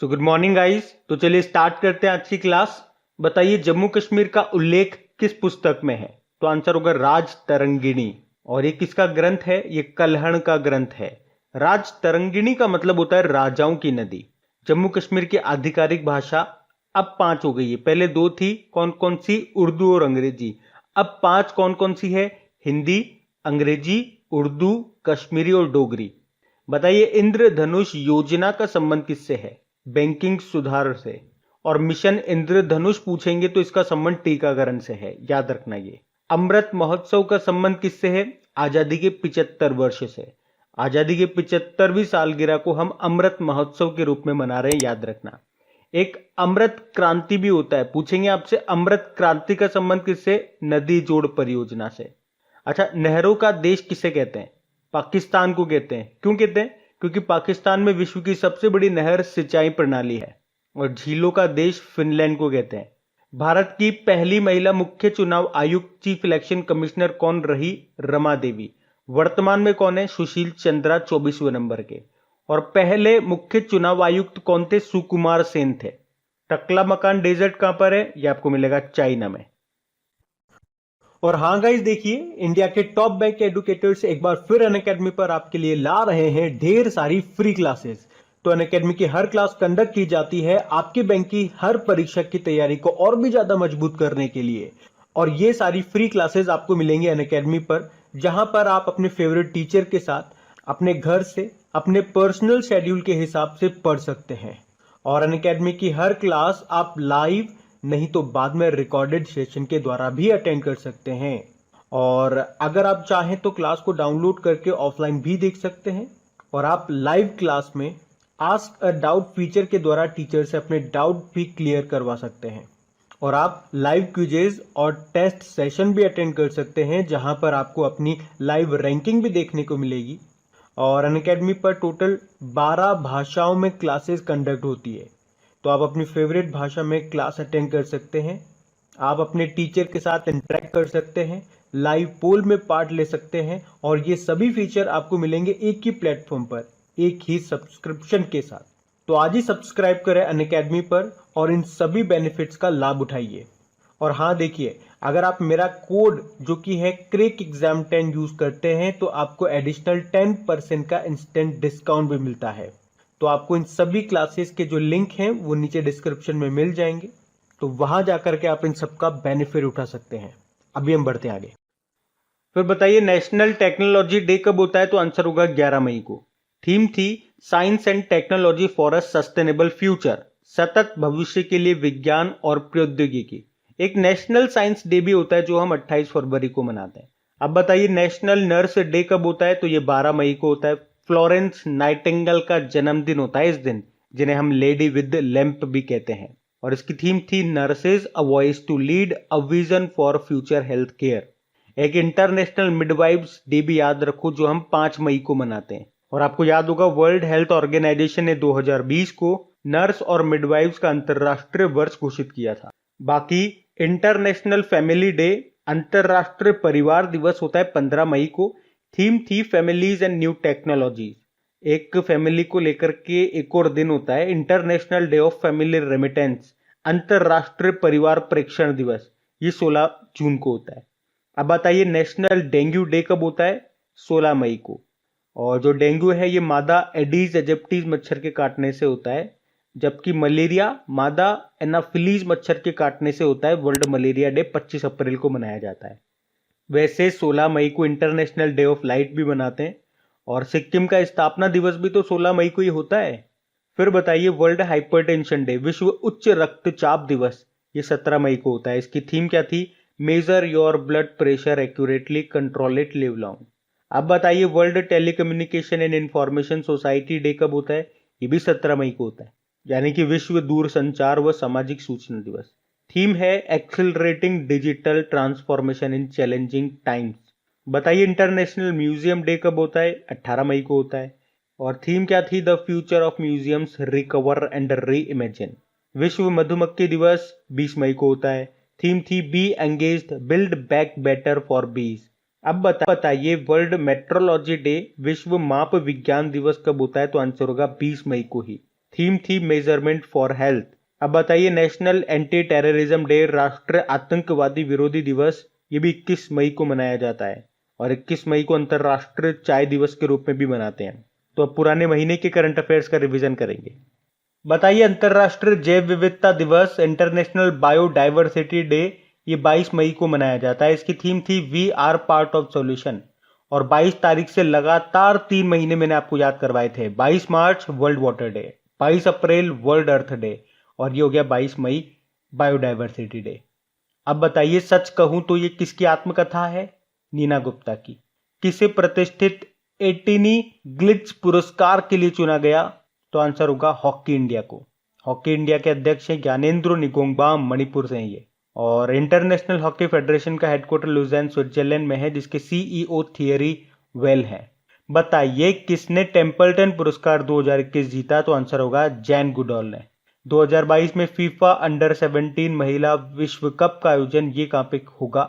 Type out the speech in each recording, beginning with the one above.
So good morning guys. तो चलिए start करते हैं आज की क्लास। बताइए जम्मू कश्मीर का उल्लेख किस पुस्तक में है? तो आंसर होगा राज तरंगिणी। और ये किसका ग्रंथ है? ये कल्हण का ग्रंथ है। राज तरंगिणी का मतलब होता है राजाओं की नदी। जम्मू कश्मीर की आधिकारिक भाषा अब 5 हो गई है। पहले 2 थी, कौन कौन सी? उर्दू और अंग्रेजी। अब 5 कौन कौन सी है? हिंदी, अंग्रेजी, उर्दू, कश्मीरी और डोगरी। बताइए इंद्रधनुष योजना का संबंध किससे है? बैंकिंग सुधार से। और मिशन इंद्रधनुष पूछेंगे तो इसका संबंध टीकाकरण से है, याद रखना ये। अमृत महोत्सव का संबंध किससे है? आजादी के 75 वर्ष से। आजादी के 75वीं सालगिरह को हम अमृत महोत्सव के रूप में मना रहे हैं, याद रखना। एक अमृत क्रांति भी होता है, पूछेंगे आपसे अमृत क्रांति का संबंध किससे? नदी जोड़ परियोजना से। अच्छा, नहरों का देश किसे कहते हैं? पाकिस्तान को कहते हैं। क्यों कहते हैं? क्योंकि पाकिस्तान में विश्व की सबसे बड़ी नहर सिंचाई प्रणाली है। और झीलों का देश फिनलैंड को कहते हैं। भारत की पहली महिला मुख्य चुनाव आयुक्त चीफ इलेक्शन कमिश्नर कौन रही? रमा देवी। वर्तमान में कौन है? सुशील चंद्रा 24वें नंबर के। और पहले मुख्य चुनाव आयुक्त कौन थे? सुकुमार सेन थे। टकला मकान डेजर्ट कहां पर है? यह आपको मिलेगा चाइना में। और हाँ गाइस, देखिए इंडिया के टॉप बैंक एडुकेटर्स एक बार फिर अनअकैडमी पर आपके लिए ला रहे हैं ढेर सारी फ्री क्लासेस। तो अनअकैडमी की हर क्लास कंडक्ट की जाती है आपके बैंक की हर परीक्षा की तैयारी को और भी ज्यादा मजबूत करने के लिए। और ये सारी फ्री क्लासेस आपको मिलेंगी अनअकैडमी पर, जहां पर आप अपने फेवरेट टीचर के साथ अपने घर से अपने पर्सनल शेड्यूल के हिसाब से पढ़ सकते हैं। और अनअकैडमी की हर क्लास आप लाइव नहीं तो बाद में रिकॉर्डेड सेशन के द्वारा भी अटेंड कर सकते हैं। और अगर आप चाहें तो क्लास को डाउनलोड करके ऑफलाइन भी देख सकते हैं। और आप लाइव क्लास में आस्क अ डाउट फीचर के द्वारा टीचर से अपने डाउट भी क्लियर करवा सकते हैं। और आप लाइव क्विजेज और टेस्ट सेशन भी अटेंड कर सकते हैं, जहां पर आपको अपनी लाइव रैंकिंग भी देखने को मिलेगी। और अनअकैडमी पर टोटल 12 भाषाओं में क्लासेस कंडक्ट होती है। तो आप अपनी फेवरेट भाषा में क्लास अटेंड कर सकते हैं। आप अपने टीचर के साथ इंटरेक्ट कर सकते हैं, लाइव पोल में पार्ट ले सकते हैं। और ये सभी फीचर आपको मिलेंगे एक ही प्लेटफॉर्म पर, एक ही सब्सक्रिप्शन के साथ। तो आज ही सब्सक्राइब करें अनअकैडमी पर और इन सभी बेनिफिट्स का लाभ उठाइए। और हाँ देखिए, अगर आप मेरा कोड जो कि है क्रेक एग्जाम 10 यूज करते हैं तो आपको एडिशनल 10% का इंस्टेंट डिस्काउंट भी मिलता है। तो आपको इन सभी क्लासेस के जो लिंक हैं वो नीचे डिस्क्रिप्शन में मिल जाएंगे। तो वहां जाकर के आप इन सबका बेनिफिट उठा सकते हैं। अभी हम बढ़ते हैं आगे। फिर बताइए नेशनल टेक्नोलॉजी डे कब होता है? तो आंसर होगा 11 मई को। थीम थी science and technology for a sustainable future, सतत भविष्य के लिए विज्ञान और प्रौद्योगिकी। एक नेशनल साइंस डे भी होता है जो हम 28 फरवरी को मनाते हैं। अब बताइए नेशनल नर्स डे कब होता है? तो ये 12 मई को होता है। फ्लोरेंस नाइटिंगेल का जन्मदिन होता है इस दिन, जिन्हें हम लेडी विद लैंप भी कहते हैं। और इसकी थीम थी nurses a voice to lead a vision for future health care. एक इंटरनेशनल मिडवाइफ्स डे भी याद रखो जो हम 5 मई को मनाते हैं। और आपको याद होगा वर्ल्ड हेल्थ ऑर्गेनाइजेशन ने 2020 को नर्स और मिडवाइफ्स का अंतरराष्ट्रीय वर्ष घोषित किया था। बाकी इंटरनेशनल फैमिली डे, अंतरराष्ट्रीय परिवार दिवस होता है 15 मई को। थीम थी फैमिलीज एंड न्यू टेक्नोलॉजी। एक फैमिली को लेकर के एक और दिन होता है international day of family remittance, अंतरराष्ट्रीय परिवार प्रेक्षण दिवस। ये 16 जून को होता है। अब बताइए नेशनल डेंगू डे कब होता है? 16 मई को। और जो डेंगू है ये मादा एडीज एजिप्टीज मच्छर के काटने से होता है, जबकि मलेरिया मादा एनाफिलीज मच्छर के काटने से होता है। वर्ल्ड मलेरिया डे 25 अप्रैल को मनाया जाता है। वैसे 16 मई को इंटरनेशनल डे ऑफ लाइट भी मनाते हैं। और सिक्किम का स्थापना दिवस भी तो 16 मई को ही होता है। फिर बताइए वर्ल्ड हाइपरटेंशन डे, विश्व उच्च रक्तचाप दिवस, ये 17 मई को होता है। इसकी थीम क्या थी? Major your blood pressure accurately, control it, live long. अब बताइए world telecommunication and information society day कब होता है? ये भी 17 मई को होता है, यानी कि विश्व दूर संचार व सामाजिक सूचना दिवस। थीम है accelerating digital transformation in challenging times. बताइए इंटरनेशनल म्यूजियम डे कब होता है? 18 मई को होता है। और थीम क्या थी? The future of museums recover and re imagine. विश्व मधुमक्खी दिवस 20 मई को होता है। थीम थी be engaged, build back better for bees. अब बताइए वर्ल्ड मेट्रोलॉजी डे, विश्व माप विज्ञान दिवस कब होता है? तो आंसर होगा 20 मई को ही। थीम थी मेजरमेंट फॉर हेल्थ। अब बताइए नेशनल एंटी टेररिज्म डे, राष्ट्रीय आतंकवादी विरोधी दिवस, ये भी 21 मई को मनाया जाता है और 21 मई को अंतर्राष्ट्रीय चाय दिवस के रूप में भी मनाते हैं। तो अब पुराने महीने के करंट अफेयर्स का रिवीजन करेंगे। बताइए अंतर्राष्ट्रीय जैव विविधता दिवस, इंटरनेशनल बायोडाइवर्सिटी डे, ये 22 मई को मनाया जाता है। इसकी थीम थी we are part of solution. और 22 तारीख से लगातार 3 महीने मैंने आपको याद करवाए थे। 22 March World Water Day, 22 April World Earth Day, और ये हो गया 22 मई बायोडाइवर्सिटी डे। अब बताइए सच कहूं तो ये किसकी आत्मकथा है? नीना गुप्ता की। किसे प्रतिष्ठित एटिनी ग्लिट्स पुरस्कार के लिए चुना गया? तो आंसर होगा हॉकी इंडिया को। हॉकी इंडिया के अध्यक्ष हैं ज्ञानेंद्रो निगोंगबाम, मणिपुर से हैं ये। और इंटरनेशनल हॉकी फेडरेशन का हेडक्वार्टर लुज़ेर्न स्विट्जरलैंड में है, जिसके सीईओ थियरी वेल हैं। बताइए किसने टेम्पल्टन पुरस्कार 2021 जीता? तो आंसर होगा जैन गुडॉल ने। 2022 में फीफा अंडर 17 महिला विश्व कप का आयोजन ये कहां पे होगा?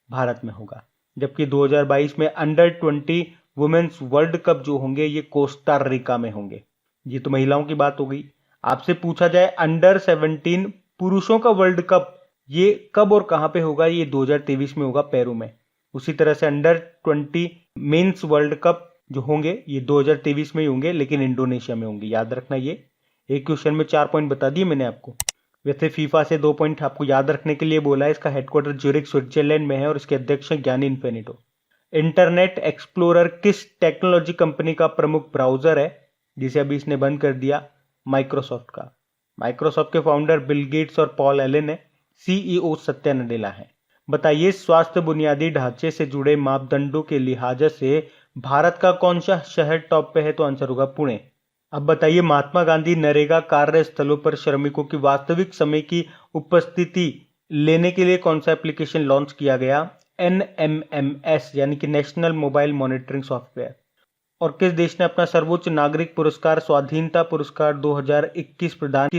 भारत में होगा। जबकि 2022 में अंडर 20 वुमेन्स वर्ल्ड कप जो होंगे ये कोस्टा रिका में होंगे। ये तो महिलाओं की बात हो गई। आपसे पूछा जाए अंडर 17 पुरुषों का वर्ल्ड कप ये कब और कहां पे होगा? ये 2023 में होगा पेरू में। उसी तरह से अंडर 20 मेंस वर्ल्ड कप जो होंगे ये 2023 में ही होंगे, लेकिन इंडोनेशिया में होंगे। याद रखना, ये एक क्वेश्चन में 4 पॉइंट बता दिए मैंने आपको। वैसे फीफा से 2 पॉइंट आपको याद रखने के लिए बोला है। इसका हेडक्वार्टर ज्यूरिख स्विट्जरलैंड में है और इसके अध्यक्ष हैं ज्ञानी इन्फिनिटो। इंटरनेट एक्सप्लोरर किस टेक्नोलॉजी कंपनी का प्रमुख ब्राउजर है, जिसे अभी इसने बंद कर दिया? माइक्रोसॉफ्ट का। माइक्रोसॉफ्ट के फाउंडर बिल गेट्स और पॉल एलन है। सीईओ सत्या नडेला है। बताइए स्वास्थ्य बुनियादी ढांचे से जुड़े मापदंडों के लिहाज से भारत का कौन सा शहर टॉप पे है? तो आंसर होगा पुणे। अब बताइए महात्मा गांधी नरेगा कार्यस्थलों पर श्रमिकों की वास्तविक समय की उपस्थिति लेने के लिए कौन सा एप्लीकेशन लॉन्च किया गया? NMMS यानी कि नेशनल मोबाइल मॉनिटरिंग सॉफ्टवेयर। और किस देश ने अपना सर्वोच्च नागरिक पुरस्कार स्वाधीनता पुरस्कार 2021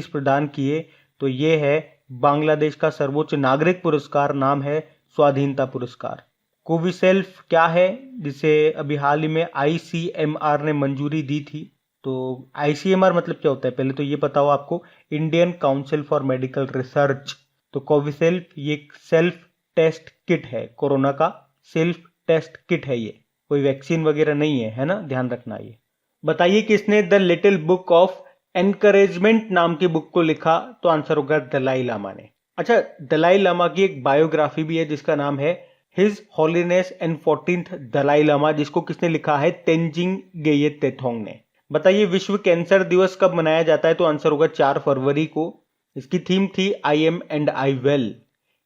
प्रदान किए? तो ये है बांग्लादेश का सर्वोच्च नागरिक पुरस्कार, नाम है स्वाधीनता पुरस्कार। कोविशील्ड क्या है, जिसे अभी हाल ही में ICMR ने मंजूरी दी थी? तो ICMR मतलब क्या होता है पहले तो ये पता हो आपको, Indian council for medical research. तो कोविशील्ड ये एक सेल्फ टेस्ट किट है, कोरोना का सेल्फ टेस्ट किट है, ये कोई वैक्सीन वगैरह नहीं है ना, ध्यान रखना। ये बताइए किसने the little book of encouragement नाम की बुक को लिखा? तो आंसर होगा दलाई लामा ने। अच्छा, दलाई लामा की एक बायोग्राफी भी है जिसका नाम है His Holiness and 14th Dalai Lama, जिसको किसने लिखा है? तेंजिंग गेये तेथोंग ने। बताइए विश्व कैंसर दिवस कब मनाया जाता है? तो आंसर होगा 4 फरवरी को। इसकी थीम थी I am and I well.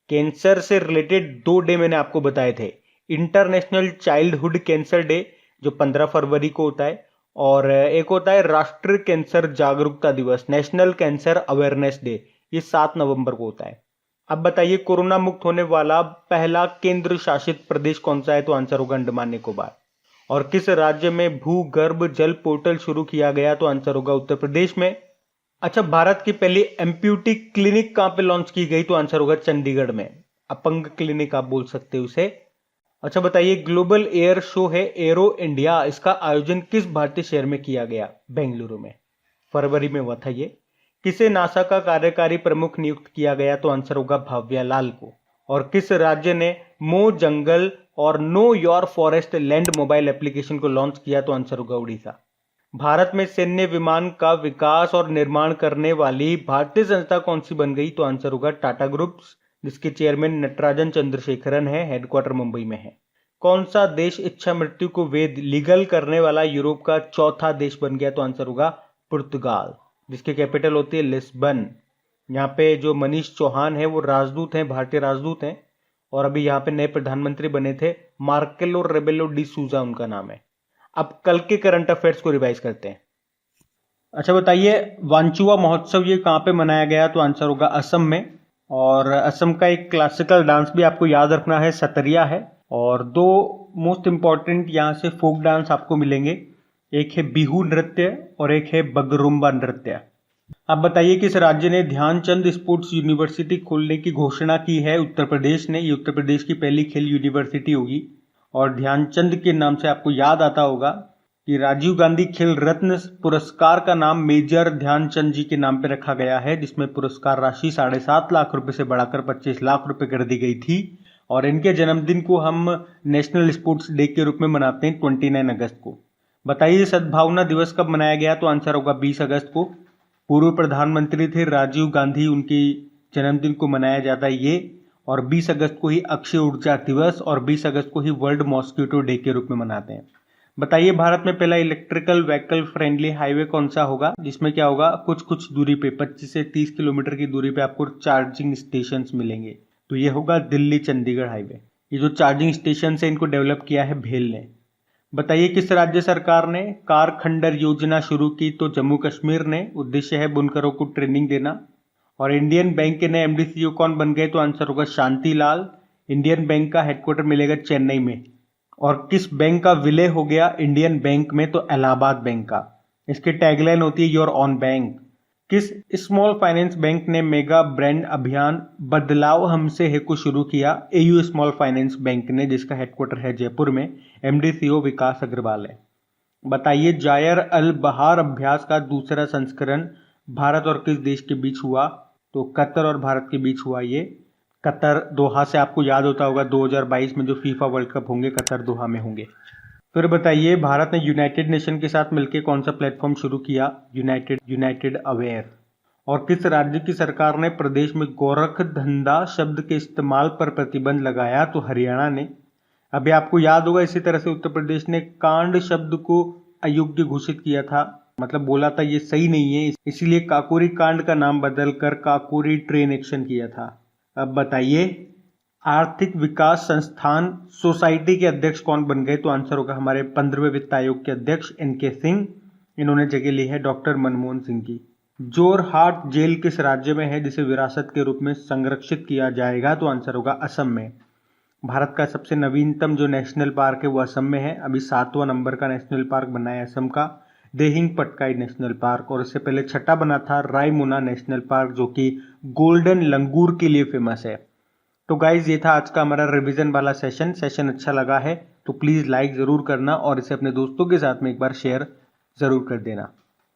Cancer से रिलेटेड 2 डे मैंने आपको बताए थे। इंटरनेशनल चाइल्डहुड कैंसर डे जो 15 फरवरी को होता है, और एक होता है राष्ट्रीय कैंसर जागरूकता दिवस, नेशनल कैंसर अवेयरनेस डे, ये 7 नवंबर को होता है। अब बताइए कोरोना मुक्त होने वाला पहला केंद्र शासित प्रदेश कौन सा है? तो आंसर होगा अंडमान निकोबार। और किस राज्य में भूगर्भ जल पोर्टल शुरू किया गया? तो आंसर होगा उत्तर प्रदेश में। अच्छा, भारत की पहली एम्प्यूटी क्लिनिक कहां पे लॉन्च की गई? तो आंसर होगा चंडीगढ़ में। अपंग क्लिनिक आप बोल सकते हो उसे। अच्छा बताइए ग्लोबल एयर शो है एरो इंडिया, इसका आयोजन किस भारतीय शहर में किया गया? बेंगलुरु में, फरवरी में हुआ था ये। किसे नासा का कार्यकारी प्रमुख नियुक्त किया गया? तो आंसर होगा भाव्या लाल को। और किस राज्य ने मो जंगल और know your forest land mobile application को लॉन्च किया? तो आंसर होगा उड़ीसा। भारत में सैन्य विमान का विकास और निर्माण करने वाली भारतीय संस्था कौन सी बन गई? तो आंसर होगा टाटा ग्रुप्स, जिसके चेयरमैन नटराजन चंद्रशेखरन है, हेडक्वार्टर मुंबई में है। कौन सा देश इच्छा मृत्यु को वैध लीगल करने वाला यूरोप का चौथा देश बन गया? तो आंसर होगा पुर्तगाल, जिसकी कैपिटल होती है लिस्बन। यहाँ पे जो मनीष चौहान है वो राजदूत हैं, भारतीय राजदूत हैं, और अभी यहाँ पे नए प्रधानमंत्री बने थे, मार्केलो रेबेलो डी सूजा उनका नाम है। अब कल के करंट अफेयर्स को रिवाइज करते हैं। अच्छा बताइए वांचुआ महोत्सव ये कहाँ पे मनाया गया? तो आंसर होगा असम में। और असम का एक क्लासिकल डांस भी आपको याद रखना है, सतरिया है। और 2 मोस्ट इंपॉर्टेंट यहाँ से फोक डांस आपको मिलेंगे, एक है बिहू नृत्य और एक है बगरुम्बा नृत्य। अब बताइए किस राज्य ने ध्यानचंद स्पोर्ट्स यूनिवर्सिटी खोलने की घोषणा की है? उत्तर प्रदेश ने। ये उत्तर प्रदेश की पहली खेल यूनिवर्सिटी होगी। और ध्यानचंद के नाम से आपको याद आता होगा कि राजीव गांधी खेल रत्न पुरस्कार का नाम मेजर ध्यानचंद जी के नाम पर रखा गया है, जिसमें पुरस्कार राशि 7.5 लाख रुपए से बढ़ाकर 25 लाख रुपए कर दी गई थी। और इनके जन्मदिन को हम नेशनल स्पोर्ट्स डे के रूप में मनाते हैं 29 अगस्त को। बताइए सद्भावना दिवस कब मनाया गया? तो आंसर होगा 20 अगस्त को। पूर्व प्रधानमंत्री थे राजीव गांधी, उनकी जन्मदिन को मनाया जाता है ये। और 20 अगस्त को ही अक्षय ऊर्जा दिवस और 20 अगस्त को ही वर्ल्ड मॉस्किटो डे के रूप में मनाते हैं। बताइए भारत में पहला इलेक्ट्रिकल व्हीकल फ्रेंडली हाईवे कौन सा होगा? जिसमें क्या होगा, कुछ दूरी पे 25 से 30 किलोमीटर की दूरी पे आपको चार्जिंग स्टेशंस मिलेंगे। तो ये होगा दिल्ली चंडीगढ़ हाईवे। ये जो चार्जिंग स्टेशन है इनको डेवलप किया है भेल ने। बताइए किस राज्य सरकार ने कार खंडर योजना शुरू की? तो जम्मू कश्मीर ने। उद्देश्य है बुनकरों को ट्रेनिंग देना। और इंडियन बैंक के नए एमडी सीईओ कौन बन गए? तो आंसर होगा शांति लाल। इंडियन बैंक का हेडक्वार्टर मिलेगा चेन्नई में। और किस बैंक का विलय हो गया इंडियन बैंक में? तो इलाहाबाद बैंक का। इसकी टैगलाइन होती है योर ऑन बैंक। किस स्मॉल फाइनेंस बैंक ने मेगा ब्रांड अभियान बदलाव हमसे है को शुरू किया? एयू स्मॉल फाइनेंस बैंक ने, जिसका हेडक्वार्टर है जयपुर में। एमडी सीईओ विकास अग्रवाल है। बताइए जायर अल बहार अभ्यास का दूसरा संस्करण भारत और किस देश के बीच हुआ? तो कतर और भारत के बीच हुआ ये। कतर दोहा से आपको याद होता होगा 2022 में जो फीफा वर्ल्ड कप होंगे कतर दोहा में होंगे। फिर बताइए भारत ने यूनाइटेड नेशन के साथ मिलकर कौन सा प्लेटफॉर्म शुरू किया? United aware. और किस राज्य की सरकार ने प्रदेश में गोरख धंधा शब्द के इस्तेमाल पर प्रतिबंध लगाया? तो हरियाणा ने। अभी आपको याद होगा इसी तरह से उत्तर प्रदेश ने कांड शब्द को अयोग्य घोषित किया था, मतलब बोला था ये सही नहीं है, इसीलिए काकोरी कांड का नाम बदलकर काकोरी ट्रेन एक्शन किया था। अब बताइए आर्थिक विकास संस्थान सोसाइटी के अध्यक्ष कौन बन गए? तो आंसर होगा हमारे 15वें वित्त आयोग के अध्यक्ष एनके सिंह। इन्होंने जगह ली है डॉक्टर मनमोहन सिंह की। जोरहाट जेल किस राज्य में है जिसे विरासत के रूप में संरक्षित किया जाएगा? तो आंसर होगा असम में। भारत का सबसे नवीनतम जो नेशनल पार्क है वो असम में है। अभी 7वां नंबर का नेशनल पार्क बना है असम का, देहिंग पटकाई नेशनल पार्क। और इससे पहले छठा बना था रायमोना नेशनल पार्क, जो कि गोल्डन लंगूर के लिए फेमस है। तो गाइज ये था आज का हमारा रिवीजन वाला सेशन अच्छा लगा है तो प्लीज़ लाइक ज़रूर करना और इसे अपने दोस्तों के साथ में एक बार शेयर ज़रूर कर देना।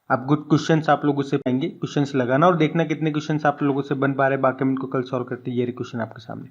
अब गुड क्वेश्चंस आप लोगों से पाएंगे, क्वेश्चंस लगाना और देखना कितने क्वेश्चंस आप लोगों से बन पा रहे, बाकी हम इनको कल सॉल्व करते हैं। ये क्वेश्चन आपके सामने।